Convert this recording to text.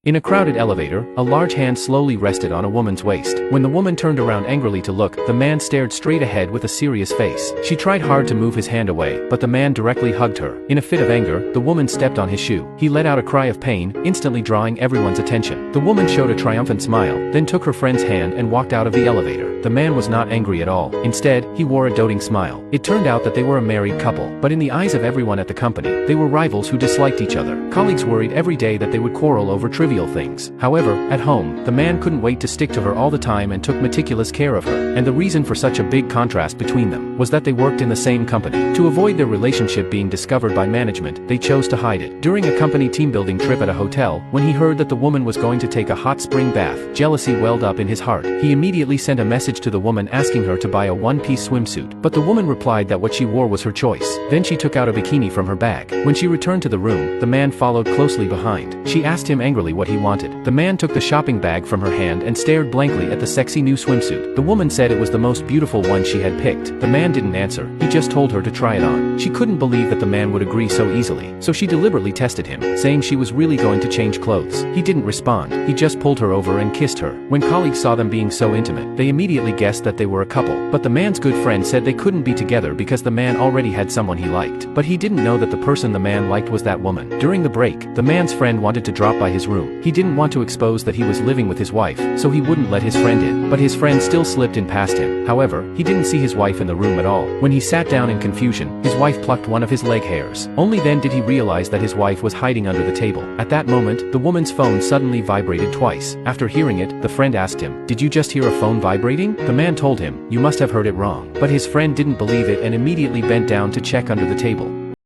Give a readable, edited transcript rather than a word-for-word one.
In a crowded elevator, a large hand slowly rested on a woman's waist. When the woman turned around angrily to look, the man stared straight ahead with a serious face. She tried hard to move his hand away, but the man directly hugged her. In a fit of anger, the woman stepped on his shoe. He let out a cry of pain, instantly drawing everyone's attention. The woman showed a triumphant smile, then took her friend's hand and walked out of the elevator. The man was not angry at all. Instead, he wore a doting smile. It turned out that they were a married couple, but in the eyes of everyone at the company, they were rivals who disliked each other. Colleagues worried every day that they would quarrel over trivial things. However, at home, the man couldn't wait to stick to her all the time and took meticulous care of her. And the reason for such a big contrast between them was that they worked in the same company. To avoid their relationship being discovered by management, they chose to hide it. During a company team-building trip at a hotel, when he heard that the woman was going to take a hot spring bath, jealousy welled up in his heart. He immediately sent a message to the woman asking her to buy a one-piece swimsuit. But the woman replied that what she wore was her choice. Then she took out a bikini from her bag. When she returned to the room, the man followed closely behind. She asked him angrily what he wanted. The man took the shopping bag from her hand and stared blankly at the sexy new swimsuit. The woman said it was the most beautiful one she had picked. The man didn't answer, he just told her to try it on. She couldn't believe that the man would agree so easily, so she deliberately tested him, saying she was really going to change clothes. He didn't respond, he just pulled her over and kissed her. When colleagues saw them being so intimate, they immediately guessed that they were a couple. But the man's good friend said they couldn't be together because the man already had someone he liked. But he didn't know that the person the man liked was that woman. During the break, the man's friend wanted to drop by his room. He didn't want to expose that he was living with his wife, so he wouldn't let his friend in. But his friend still slipped in past him. However, he didn't see his wife in the room at all. When he sat down in confusion, his wife plucked one of his leg hairs. Only then did he realize that his wife was hiding under the table. At that moment, the woman's phone suddenly vibrated twice. After hearing it, the friend asked him, "Did you just hear a phone vibrating?" The man told him, "You must have heard it wrong." But his friend didn't believe it and immediately bent down to check under the table.